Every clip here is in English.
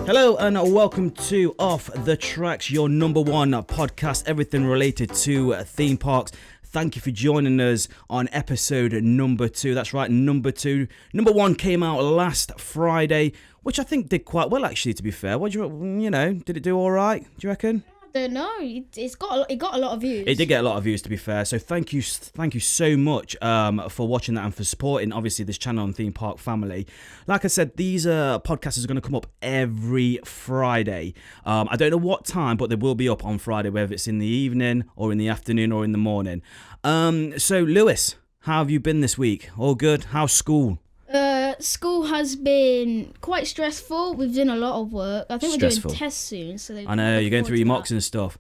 Hello and welcome to Off the Tracks, your number one podcast, everything related to theme parks. Thank you for joining us on episode number 2. That's right, number 2. Number 1 came out last Friday, which I think did quite well, actually, to be fair. What do you know, did it do all right, do you reckon? I don't know. It got a lot of views. It did get a lot of views, to be fair. So thank you so much for watching that and for supporting, obviously, this channel and theme park family. Like I said, these podcasts are going to come up every Friday. I don't know what time, but they will be up on Friday, whether it's in the evening or in the afternoon or in the morning. So Lewis, how have you been this week? All good? How's school? School has been quite stressful. We've done a lot of work. I think we're doing tests soon. So I know you're going through your mocks and stuff.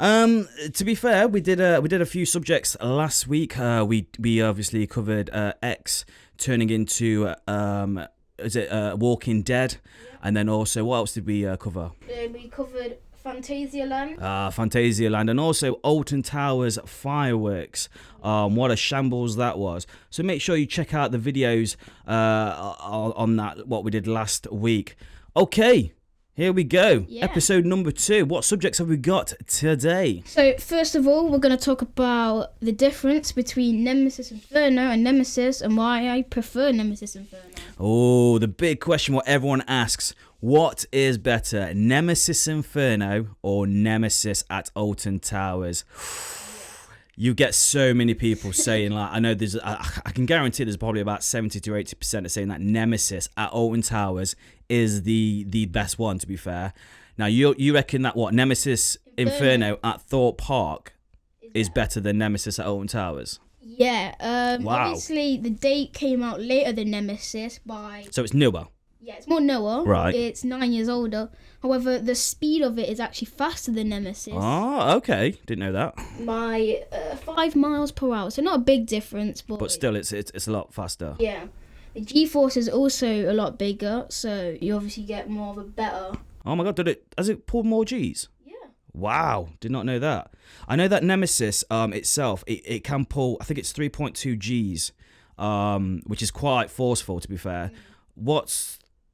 To be fair, we did a few subjects last week. We obviously covered X turning into Walking Dead, and then also what else did we cover? We covered Fantasia Land. Fantasia Land, and also Alton Towers fireworks. What a shambles that was. So make sure you check out the videos on that, what we did last week. Okay, here we go. Yeah. Episode number 2. What subjects have we got today? So first of all, we're going to talk about the difference between Nemesis Inferno and Nemesis, and why I prefer Nemesis Inferno. Oh, the big question what everyone asks. What is better, Nemesis Inferno or Nemesis at Alton Towers? You get so many people saying, like, I know I can guarantee there's probably about 70 to 80% of saying that Nemesis at Alton Towers is the best one, to be fair. Now, you reckon that what, Nemesis Inferno at Thorpe Park is better than Nemesis at Alton Towers? Yeah. Wow. Obviously, the date came out later than Nemesis by... So it's newer? Yeah, it's more newer. Right. It's 9 years older. However, the speed of it is actually faster than Nemesis. Oh, okay. Didn't know that. By 5 miles per hour. So not a big difference, but still, it's a lot faster. Yeah. The G-force is also a lot bigger, so you obviously get more of a better... Oh my God, has it pulled more Gs? Yeah. Wow, did not know that. I know that Nemesis itself, it can pull, I think it's 3.2 Gs, which is quite forceful, to be fair.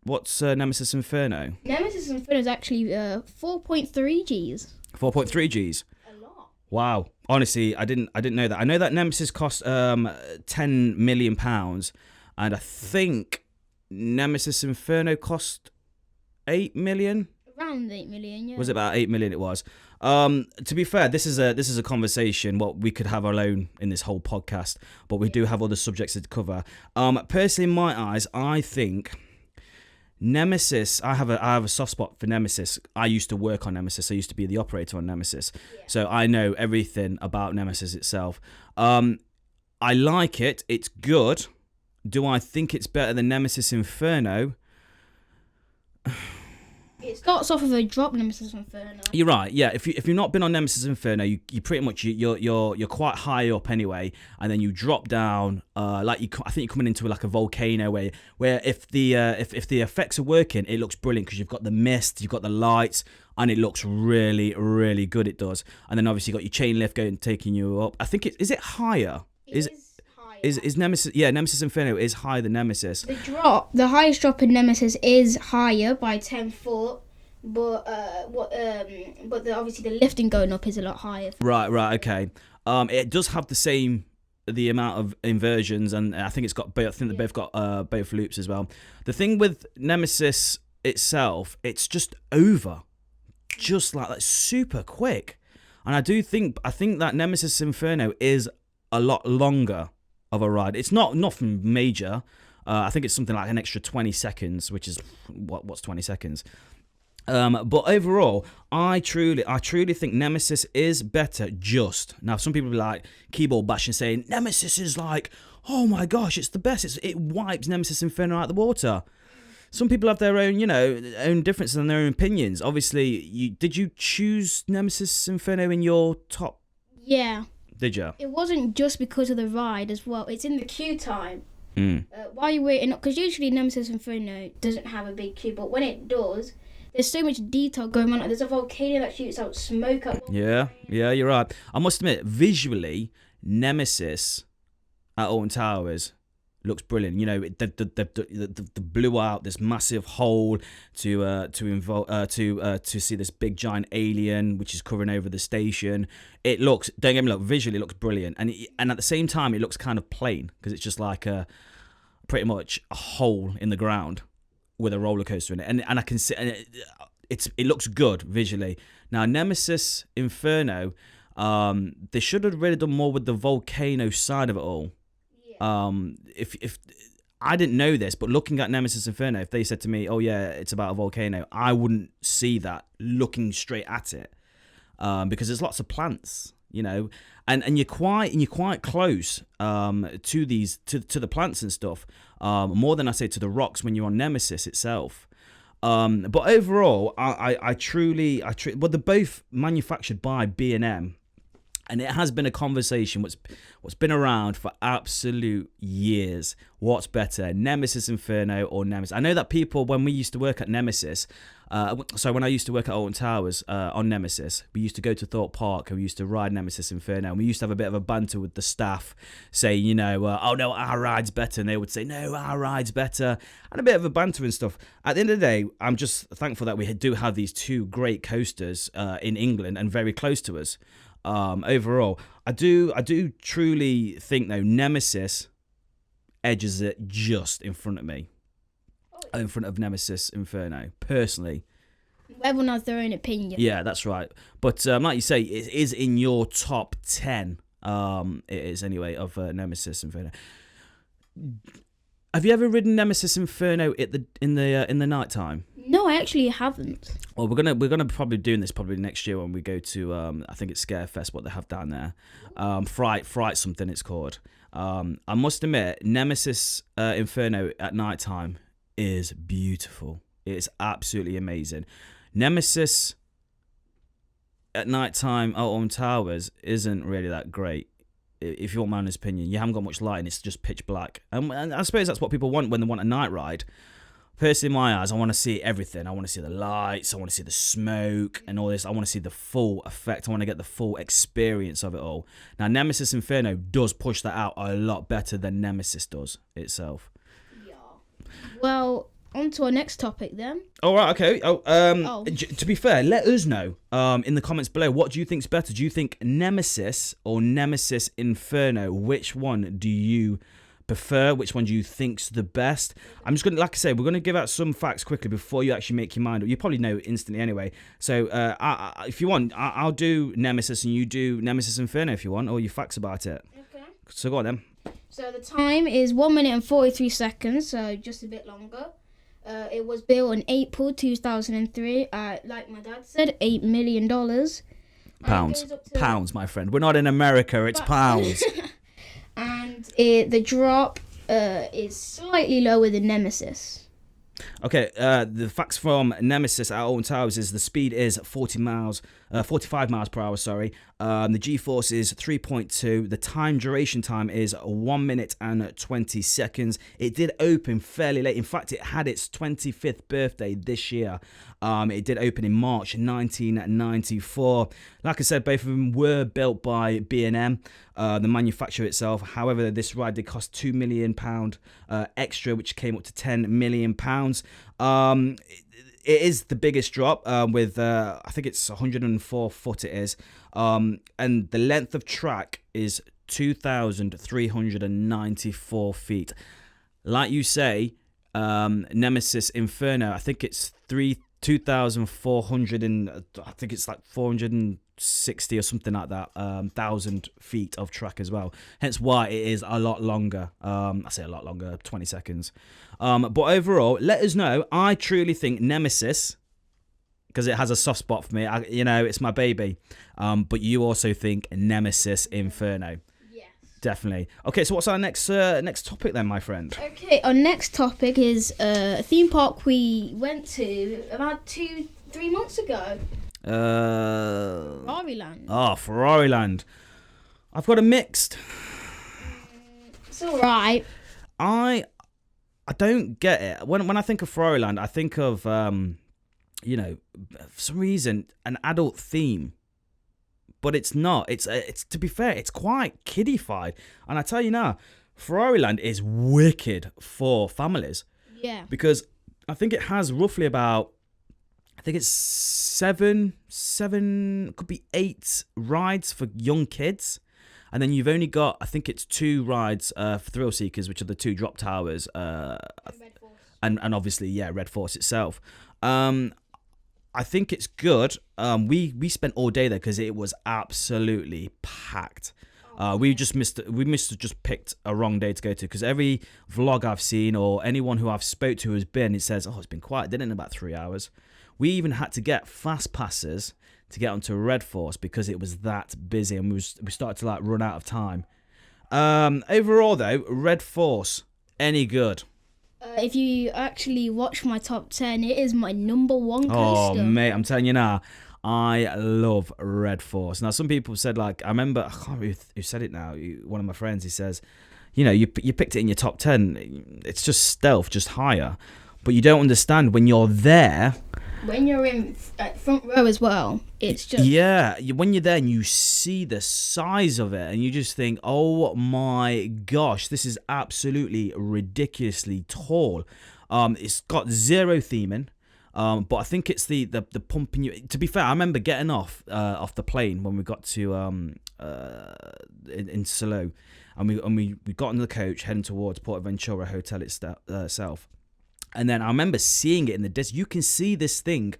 What's Nemesis Inferno? Nemesis Inferno is actually 4.3 Gs. 4.3 Gs? A lot. Wow. Honestly, I didn't know that. I know that Nemesis cost £10 million, and I think Nemesis Inferno cost 8 million. Around 8 million, yeah. Was it about 8 million? It was. To be fair, this is a conversation what we could have alone in this whole podcast, but we do have other subjects to cover. Personally, in my eyes, I think Nemesis, I have a soft spot for Nemesis. I used to work on Nemesis. I used to be the operator on Nemesis. Yeah. So I know everything about Nemesis itself. I like it. It's good. Do I think it's better than Nemesis Inferno? It starts off with a drop Nemesis Inferno. You're right. Yeah, if you've not been on Nemesis Inferno, you pretty much you're quite high up anyway, and then you drop down. I think you're coming into like a volcano where if the effects are working, it looks brilliant because you've got the mist, you've got the lights, and it looks really really good. It does. And then obviously you got your chain lift taking you up. I think is it higher? Is Nemesis? Yeah, Nemesis Inferno is higher than Nemesis. The highest drop in Nemesis is higher by 10 foot, but obviously the lifting going up is a lot higher. Right, okay. It does have the amount of inversions, and I think it's got both. I think they both got both loops as well. The thing with Nemesis itself, it's just over, just like that, super quick. And I think that Nemesis Inferno is a lot longer of a ride. It's nothing major. I think it's something like an extra 20 seconds, which is what's 20 seconds. But overall, I truly think Nemesis is better. Just now, some people be like keyboard bashing, saying Nemesis is like, oh my gosh, it's the best. It wipes Nemesis Inferno out of the water. Some people have their own, own differences and their own opinions. Obviously, did you choose Nemesis Inferno in your top? Yeah. Did you? It wasn't just because of the ride as well. It's in the queue time. While you're waiting, because usually Nemesis Inferno doesn't have a big queue, but when it does, there's so much detail going on. There's a volcano that shoots out smoke at one point. Yeah, you're right. I must admit, visually, Nemesis at Alton Towers looks brilliant. You know, they blew out this massive hole to see this big giant alien which is covering over the station. It looks, don't get me wrong, visually it looks brilliant, and at the same time it looks kind of plain because it's just like pretty much a hole in the ground with a roller coaster in it, and I can see, and it looks good visually. Now Nemesis Inferno, they should have really done more with the volcano side of it all. If I didn't know this, but looking at Nemesis Inferno, if they said to me, "Oh yeah, it's about a volcano," I wouldn't see that looking straight at it, because there's lots of plants, you know, and you're quite close to the plants and stuff, more than I say to the rocks when you're on Nemesis itself. But overall, I truly, well, they're both manufactured by B&M. And it has been a conversation what's been around for absolute years. What's better, Nemesis Inferno or Nemesis? I know that people, when we used to work at Nemesis, when I used to work at Alton Towers on Nemesis, we used to go to Thorpe Park and we used to ride Nemesis Inferno. And we used to have a bit of a banter with the staff, saying, you know, oh no, our ride's better. And they would say, no, our ride's better. And a bit of a banter and stuff. At the end of the day, I'm just thankful that we do have these two great coasters in England and very close to us. Overall, I do truly think though Nemesis edges it just in front of me, in front of Nemesis Inferno. Personally, everyone has their own opinion. Yeah, that's right. But like you say, it is in your top 10. It is anyway of Nemesis Inferno. Have you ever ridden Nemesis Inferno in the night time? No, I actually haven't. Well, we're gonna probably doing this probably next year when we go to I think it's Scarefest, what they have down there, Fright something it's called. I must admit, Nemesis Inferno at night time is beautiful. It's absolutely amazing. Nemesis at night time out on Towers isn't really that great. If you want my honest opinion, you haven't got much light and it's just pitch black. And I suppose that's what people want when they want a night ride. Personally, in my eyes, I want to see everything. I want to see the lights. I want to see the smoke and all this. I want to see the full effect. I want to get the full experience of it all. Now, Nemesis Inferno does push that out a lot better than Nemesis does itself. Yeah. Well, on to our next topic then. All right, okay. To be fair, let us know in the comments below. What do you think's better? Do you think Nemesis or Nemesis Inferno? Which one do you prefer? Which one do you think's the best? I'm just gonna, like I say, we're gonna give out some facts quickly before you actually make your mind up. You probably know instantly anyway. So if you want, I'll do Nemesis and you do Nemesis Inferno if you want, or your facts about it. Okay. So go on then. So the time is 1 minute and 43 seconds, so just a bit longer. It was built in April 2003 at, like my dad said, $8 million. Pounds, my friend. We're not in America, it's pounds. And the drop is slightly lower than Nemesis. Okay, the facts from Nemesis at Alton Towers is the speed is 45 miles per hour, sorry. The G-force is 3.2. The time duration time is 1 minute and 20 seconds. It did open fairly late. In fact, it had its 25th birthday this year. It did open in March 1994. Like I said, both of them were built by B&M, the manufacturer itself. However, this ride did cost £2 million extra, which came up to £10 million. It is the biggest drop with, I think it's 104 foot it is. And the length of track is 2,394 feet. Like you say, Nemesis Inferno, I think it's 2,400 and I think it's like 460 or something like that, 1,000 feet of track as well. Hence why it is a lot longer. I say a lot longer, 20 seconds. But overall, let us know. I truly think Nemesis, because it has a soft spot for me. It's my baby. But you also think Nemesis Inferno. Definitely. Okay, so what's our next topic then, my friend? Okay, our next topic is a theme park we went to about 2-3 months ago. Ferrari Land. Oh, Ferrari Land. I've got a mixed. It's alright. I don't get it. When I think of Ferrari Land, I think of for some reason an adult theme. But it's not. It's to be fair, it's quite kiddified. And I tell you now, Ferrari Land is wicked for families. Yeah. Because I think it has roughly about, I think it's seven, could be 8 rides for young kids. And then you've only got, I think it's 2 rides for thrill seekers, which are the 2 drop towers. And obviously, yeah, Red Force itself. I think it's good. We spent all day there because it was absolutely packed. We must have just picked a wrong day to go to, because every vlog I've seen or anyone who I've spoke to who's been, it says, oh, it's been quiet. They did it in about 3 hours. We even had to get fast passes to get onto Red Force because it was that busy, and we started to like run out of time. Overall though, Red Force, any good? If you actually watch my top 10, it is my number 1 coaster. Oh mate, I'm telling you now, I love Red Force. Now, some people said, like, I remember, I can't remember who said it now. One of my friends, he says, you know, you picked it in your top 10. It's just stealth, just higher. But you don't understand when you're there. When you're in front row as well, it's just... Yeah, when you're there and you see the size of it and you just think, oh my gosh, this is absolutely ridiculously tall. It's got 0 theming. But I think it's the pumping you. To be fair, I remember getting off the plane when we got to in Salo, and we got in the coach heading towards Portaventura Hotel itself, and then I remember seeing it in the distance. You can see this thing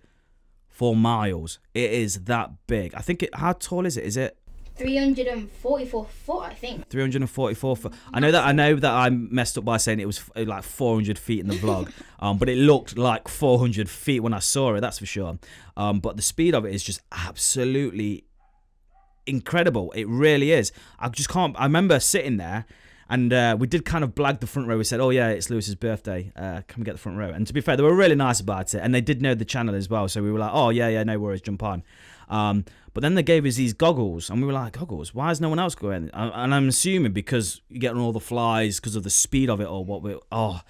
for miles. It is that big. I think how tall is it? Is it 344 foot, I think. 344 foot. I know that I messed up by saying it was like 400 feet in the vlog, but it looked like 400 feet when I saw it, that's for sure. But the speed of it is just absolutely incredible. It really is. I just can't. I remember sitting there, and we did kind of blag the front row. We said, oh yeah, it's Lewis's birthday. Can we get the front row? And to be fair, they were really nice about it, and they did know the channel as well. So we were like, oh yeah, no worries, jump on. But then they gave us these goggles, and we were like, goggles? Why is no one else going? And I'm assuming because you're getting all the flies because of the speed of it, or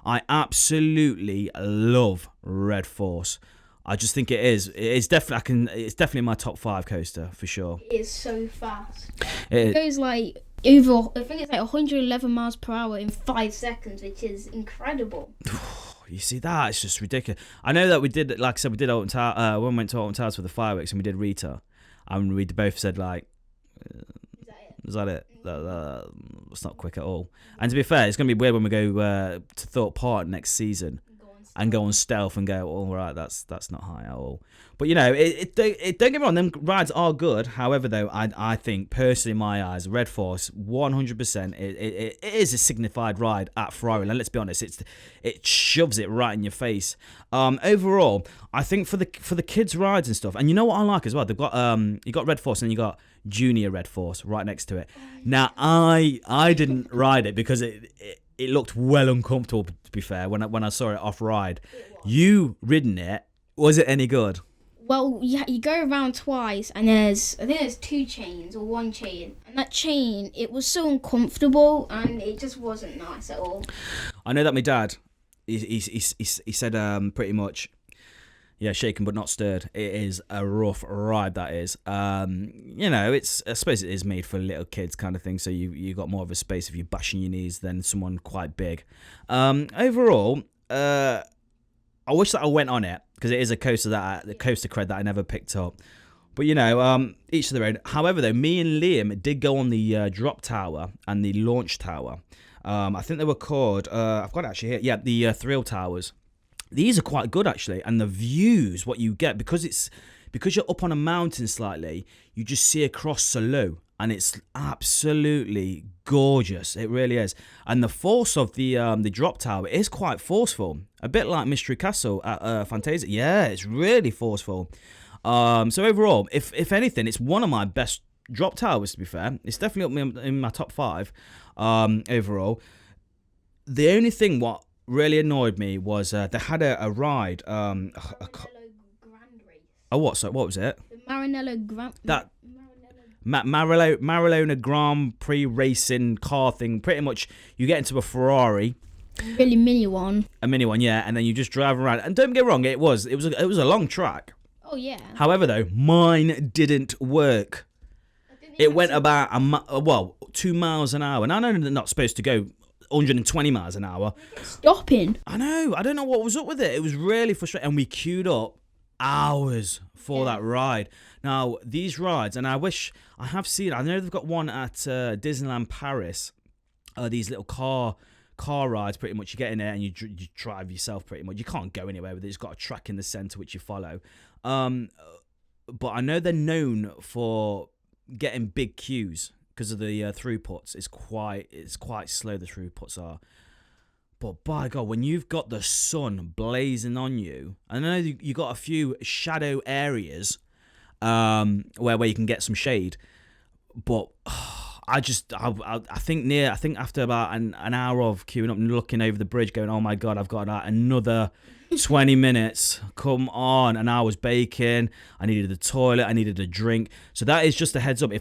I absolutely love Red Force. I just think it is. It's definitely. It's definitely my top 5 coaster for sure. It is so fast. It goes like over. I think it's like 111 miles per hour in 5 seconds, which is incredible. You see that? It's just ridiculous. I know that we did, like I said, we did Alton Towers. When we went to Alton Towers for the fireworks, and we did Rita, and we both said like, "Is that it? That's not quick at all." And to be fair, it's gonna be weird when we go to Thorpe Park next season and go on stealth and go, all right, that's not high at all. But you know, it don't get me wrong, them rides are good. However, though, I think personally, in my eyes, Red Force 100%. It is a signified ride at Ferrari Land. Let's be honest, it shoves it right in your face. Overall, I think for the kids rides and stuff, and you know what I like as well, they've got you got Red Force and you got Junior Red Force right next to it. Now I didn't ride it because it looked well uncomfortable, to be fair, when I saw it off ride. You ridden it, was it any good? Well, you go around twice, and I think there's 2 chains or 1 chain, and that chain, it was so uncomfortable, and it just wasn't nice at all. I know that my dad, he said pretty much, yeah, shaken but not stirred. It is a rough ride, that is. You know, I suppose it is made for little kids kind of thing, so you got more of a space if you're bashing your knees than someone quite big. Overall, I wish that I went on it, because it is a coaster the coaster cred that I never picked up. But you know, each of their own. However, though, me and Liam did go on the drop tower and the launch tower. I think they were called. I've got it actually here. Yeah, the thrill towers. These are quite good actually, and the views what you get because you're up on a mountain slightly, you just see across Salo, and it's absolutely gorgeous. It really is. And the force of the drop tower is quite forceful, a bit like Mystery Castle at Fantasia. Yeah, it's really forceful. So overall, if anything, it's one of my best drop towers. To be fair, it's definitely up in my top 5 overall. The only thing what really annoyed me was they had a ride. Maranello Grand Race. Oh, what? So what was it? The Maranello Grand. That Maranello Grand Prix racing car thing. Pretty much, you get into a Ferrari. Really mini one. A mini one, yeah, and then you just drive around. And don't get me wrong, it was a long track. Oh yeah. However, though, mine didn't work. I didn't It went about 2 miles an hour. And I know they're not supposed to go 120 miles an hour. Stopping. I know. I don't know what was up with it. It was really frustrating. And we queued up hours for that ride. Now, these rides, and I wish I have seen, I know they've got one at Disneyland Paris. These little car rides, pretty much. You get in there and you drive yourself, pretty much. You can't go anywhere with it. It's got a track in the centre which you follow. But I know they're known for getting big queues because of the throughputs. It's quite slow, the throughputs are. But by God, when you've got the sun blazing on you, I know you got a few shadow areas where you can get some shade, but I think after about an hour of queuing up and looking over the bridge, going, oh my God, I've got another 20 minutes. Come on. And I was baking. I needed the toilet. I needed a drink. So that is just a heads up.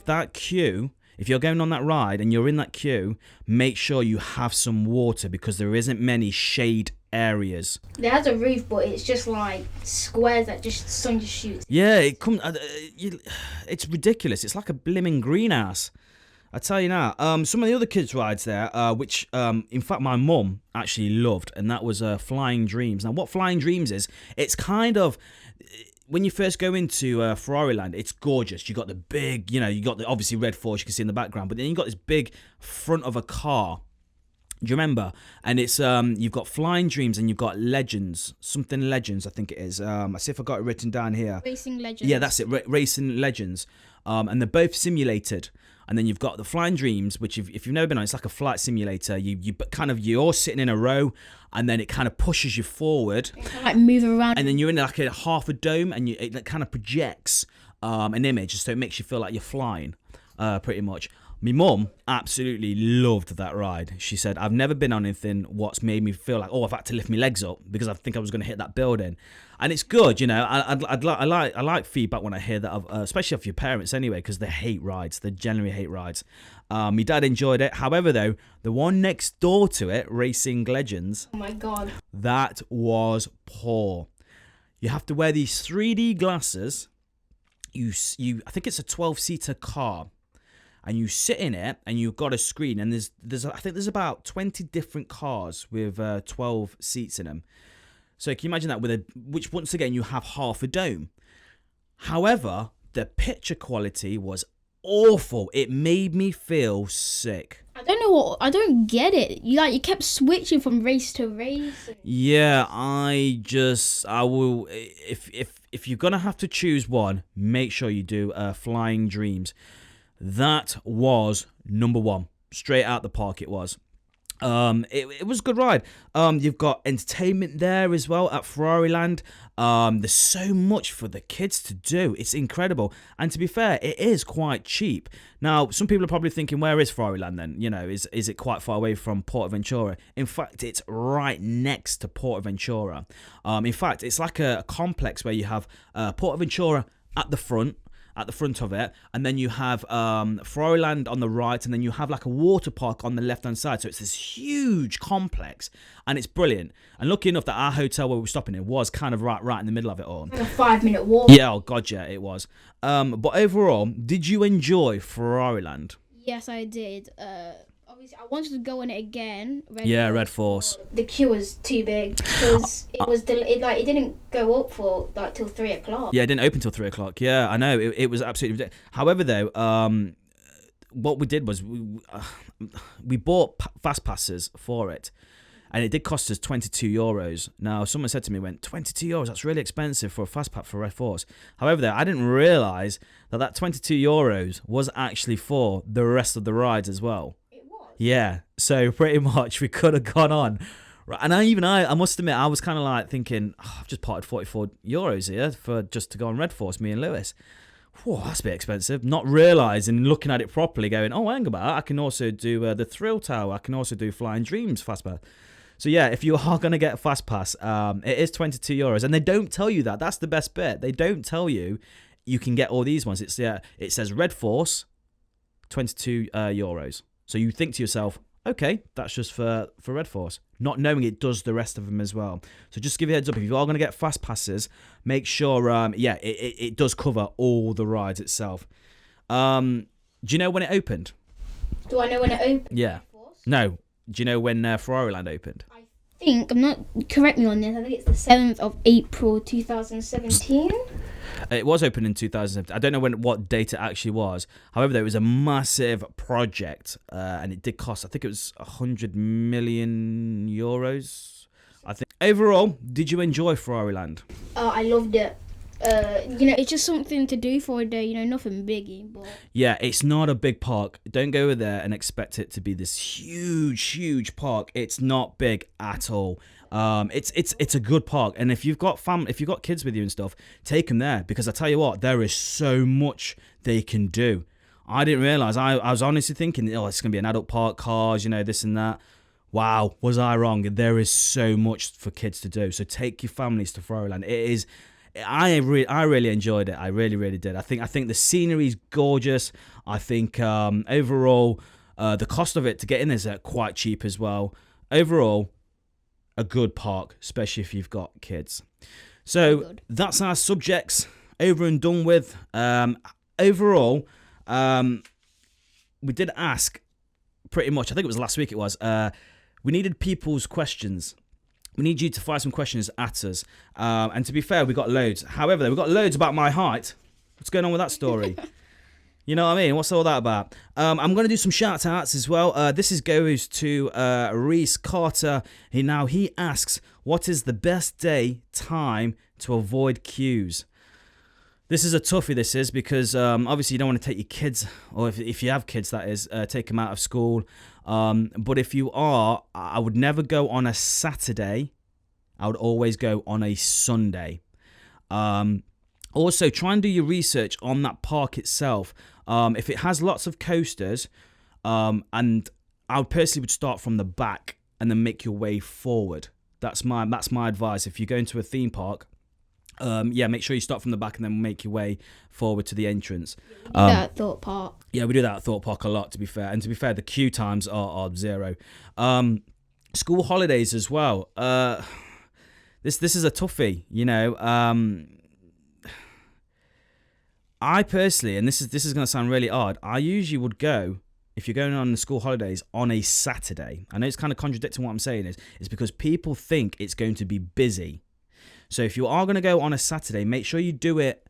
If you're going on that ride and you're in that queue, make sure you have some water because there isn't many shade areas. There has a roof, but it's just like squares that just sun just shoots. Yeah, it's ridiculous. It's like a blimmin' greenhouse. I tell you now, some of the other kids' rides there, which in fact my mum actually loved, and that was Flying Dreams. Now, what Flying Dreams is, it's kind of, when you first go into Ferrari Land, it's gorgeous. You got the big, you got the obviously Red Force you can see in the background, but then you got this big front of a car. Do you remember? And it's you've got Flying Dreams and you've got Legends, something Legends, I think it is. I see if I got it written down here. Racing Legends. Yeah, that's it. Racing Legends, and they're both simulated. And then you've got the Flying Dreams, which if you've never been on, it's like a flight simulator. You're all sitting in a row, and then it kind of pushes you forward. You kind of like move around. And then you're in like a half a dome, and it kind of projects an image, so it makes you feel like you're flying, pretty much. My mum absolutely loved that ride. She said, I've never been on anything what's made me feel like, I've had to lift my legs up because I think I was going to hit that building. And it's good, I like feedback when I hear that, especially of your parents anyway, because they hate rides. They generally hate rides. My dad enjoyed it. However, though, the one next door to it, Racing Legends. Oh my God. That was poor. You have to wear these 3D glasses. I think it's a 12-seater car. And you sit in it, and you've got a screen, and I think there's about 20 different cars with 12 seats in them. So can you imagine that which once again you have half a dome. However, the picture quality was awful. It made me feel sick. I don't get it. You kept switching from race to race. Yeah, I will. If you're gonna have to choose one, make sure you do Flying Dreams. That was number one. Straight out the park it was. It was a good ride. You've got entertainment there as well at Ferrari Land. There's so much for the kids to do. It's incredible. And to be fair, it is quite cheap. Now, some people are probably thinking, where is Ferrari Land then? Is it quite far away from Portaventura? In fact, it's right next to Portaventura. In fact, it's like a complex where you have Portaventura at the front of it, and then you have Ferrari Land on the right, and then you have like a water park on the left-hand side. So it's this huge complex, and it's brilliant. And lucky enough that our hotel where we were stopping in was kind of right in the middle of it all. Like a 5-minute walk. Yeah, oh God, yeah, it was. But overall, did you enjoy Ferrari Land? Yes, I did. Obviously, I wanted to go on it again. Red Force. The queue was too big because it didn't go up for till 3 o'clock. Yeah, it didn't open till 3 o'clock. Yeah, I know it was absolutely ridiculous. However, though, what we did was we bought fast passes for it, and it did cost us €22. Now, someone said to me, €22, that's really expensive for a fast pass for Red Force. However, though, I didn't realise that €22 was actually for the rest of the rides as well. Yeah, so pretty much we could have gone on. And I must admit, I was kind of like thinking, I've just parted €44 here for just to go on Red Force, me and Lewis. Whoa, that's a bit expensive. Not realising, looking at it properly, going, hang about, I can also do the Thrill Tower. I can also do Flying Dreams Fastpass. So yeah, if you are going to get a Fastpass, it is €22. And they don't tell you that. That's the best bit. They don't tell you can get all these ones. It says Red Force, €22. So you think to yourself, okay, that's just for Red Force, not knowing it does the rest of them as well. So just give you a heads up, if you are going to get fast passes, make sure, it does cover all the rides itself. Do Do you know when it opened? Do I know when it opened? Yeah. No. Do you know when Ferrari Land opened? I think, I'm not, correct me on this, I think it's the 7th of April 2017. It was opened in 2017. I don't know what date it actually was. However, it was a massive project, and it did cost, I think it was 100 million euros. I think. Overall, did you enjoy Ferrari Land? I loved it. It's just something to do for a day, nothing biggie. But yeah, it's not a big park. Don't go there and expect it to be this huge park. It's not big at all. It's a good park, and if you've got kids with you and stuff, take them there, because I tell you what, there is so much they can do. I didn't realize. I was honestly thinking, it's gonna be an adult park, cars, this and that. Wow, was I wrong? There is so much for kids to do. So take your families to Ferrari Land. It is. I really enjoyed it. I really did. I think the scenery is gorgeous. I think overall the cost of it to get in is quite cheap as well. Overall, a good park, especially if you've got kids. So that's our subjects over and done with. Overall, we did ask pretty much. I think it was last week. It was. We needed people's questions. We need you to fire some questions at us. And to be fair, we got loads. However, we got loads about my height. What's going on with that story? You know what I mean? What's all that about? I'm going to do some shout-outs as well. This goes to Reese Carter. He asks, what is the best day time to avoid queues? This is a toughie, this is, because obviously you don't want to take your kids, or if you have kids, that is, take them out of school. But if you are, I would never go on a Saturday. I would always go on a Sunday. Also, try and do your research on that park itself. If it has lots of coasters, and I personally would start from the back and then make your way forward. That's my advice. If you're going to a theme park, make sure you start from the back and then make your way forward to the entrance. We do that at Thought Park. Yeah, we do that at Thought Park a lot, to be fair. And to be fair, the queue times are zero. School holidays as well. This is a toughie, I personally, and this is going to sound really odd, I usually would go, if you're going on the school holidays, on a Saturday. I know it's kind of contradicting what I'm saying is because people think it's going to be busy. So if you are going to go on a Saturday, make sure you do it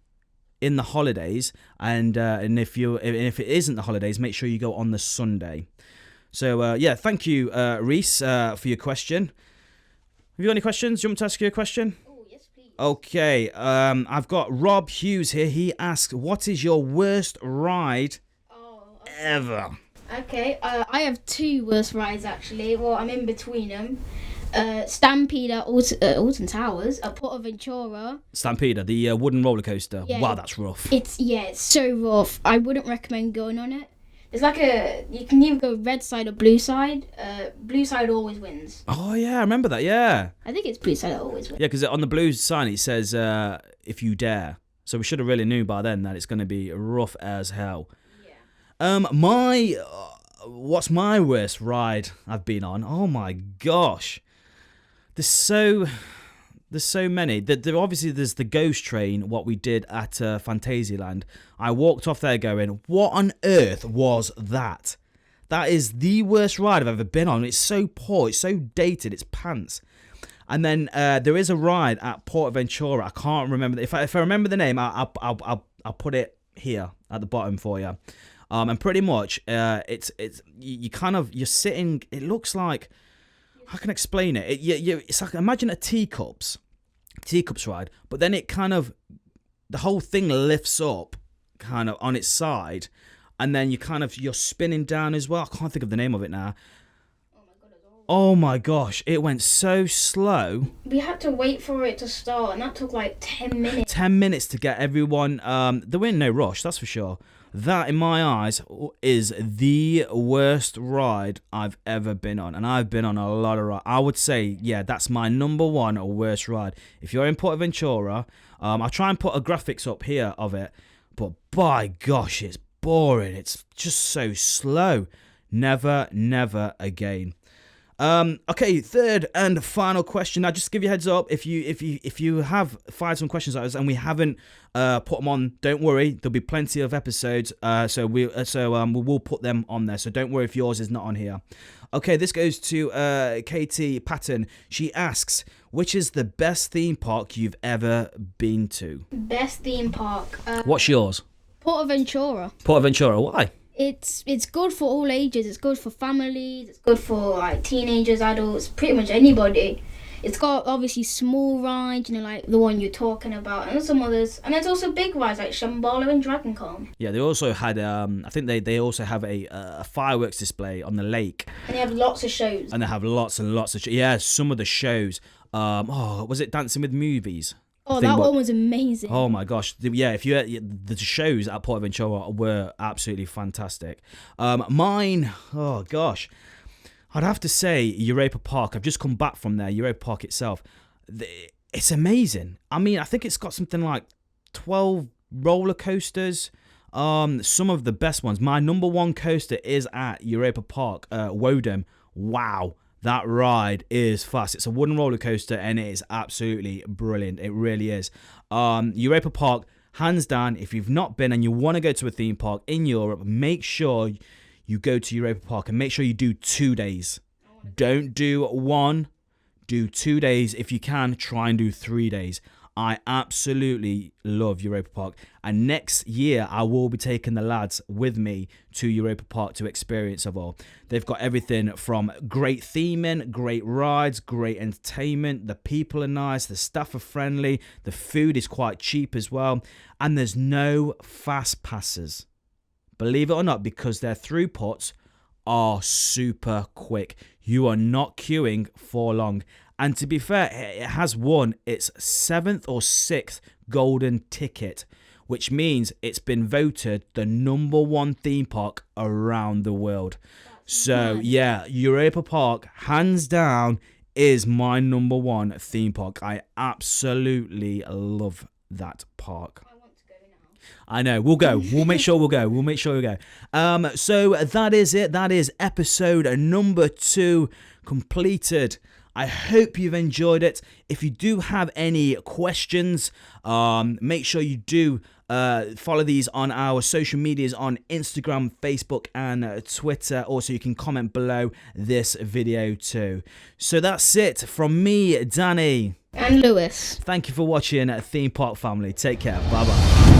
in the holidays, and if it isn't the holidays, make sure you go on the Sunday. So thank you, Reese, for your question. Have you got any questions? Do you want me to ask you a question? Oh, yes, please. Okay, I've got Rob Hughes here. He asks, what is your worst ride ever? Okay, I have two worst rides, actually. Well, I'm in between them. Stampede at Alton Towers at Portaventura. Stampede, the wooden roller coaster. Yeah, wow, that's rough. It's so rough. I wouldn't recommend going on it. It's like you can either go red side or blue side. Blue side always wins. Oh yeah, I remember that. Yeah. I think it's blue side that always wins. Yeah, because on the blue sign it says if you dare. So we should have really knew by then that it's going to be rough as hell. Yeah. What's my worst ride I've been on? Oh my gosh. There's so many. Obviously, there's the ghost train, what we did at Fantasyland. I walked off there going, what on earth was that? That is the worst ride I've ever been on. It's so poor. It's so dated. It's pants. And then there is a ride at Portaventura. I can't remember. If I remember the name, I'll put it here at the bottom for you. And pretty much, you're sitting. It looks like, how can I explain it? It's like, imagine a teacups ride, but then it kind of, the whole thing lifts up kind of on its side, and then you're spinning down as well. I can't think of the name of it now. Oh my gosh, it went so slow. We had to wait for it to start, and that took like 10 minutes. 10 minutes to get everyone. There weren't no rush, that's for sure. That, in my eyes, is the worst ride I've ever been on. And I've been on a lot of rides. I would say, yeah, that's my number one worst ride. If you're in Portaventura, I'll try and put a graphics up here of it. But by gosh, it's boring. It's just so slow. Never again. Okay, third and final question. Now, just to give you a heads up, if you have fired some questions at us and we haven't put them on, don't worry. There'll be plenty of episodes. So we will put them on there. So don't worry if yours is not on here. Okay, this goes to Katie Patton. She asks, which is the best theme park you've ever been to? Best theme park. What's yours? Portaventura. Portaventura. Why? It's good for all ages. It's good for families. It's good for like teenagers, adults, pretty much anybody. It's got obviously small rides, like the one you're talking about, and some others. And there's also big rides like Shambhala and Dragon Con. Yeah, they also had I think they also have a fireworks display on the lake. And they have lots of shows. And they have lots and lots of yeah, some of the shows. Was it Dancing with Movies? Oh, that one was amazing. Oh my gosh. Yeah, the shows at Portaventura were absolutely fantastic. Mine, oh gosh. I'd have to say Europa Park. I've just come back from there. Europa Park itself. It's amazing. I mean, I think it's got something like 12 roller coasters. Some of the best ones. My number one coaster is at Europa Park, Wodom. Wow. That ride is fast. It's a wooden roller coaster and it is absolutely brilliant. It really is. Europa Park, hands down, if you've not been and you want to go to a theme park in Europe, make sure you go to Europa Park and make sure you do 2 days. Don't do one, do 2 days. If you can, try and do 3 days. I absolutely love Europa Park. And next year, I will be taking the lads with me to Europa Park to experience it all. They've got everything from great theming, great rides, great entertainment. The people are nice. The staff are friendly. The food is quite cheap as well. And there's no fast passes. Believe it or not, because their throughputs are super quick. You are not queuing for long. And to be fair, it has won its 7th or 6th golden ticket, which means it's been voted the number one theme park around the world. So, yeah, Europa Park, hands down, is my number one theme park. I absolutely love that park. I know. We'll go. We'll make sure we'll go. So that is it. That is episode number 2 completed. I hope you've enjoyed it. If you do have any questions, make sure you do follow these on our social medias on Instagram, Facebook, and Twitter. Also, you can comment below this video too. So that's it from me, Danny. And Lewis. Thank you for watching, Theme Park Family. Take care. Bye-bye.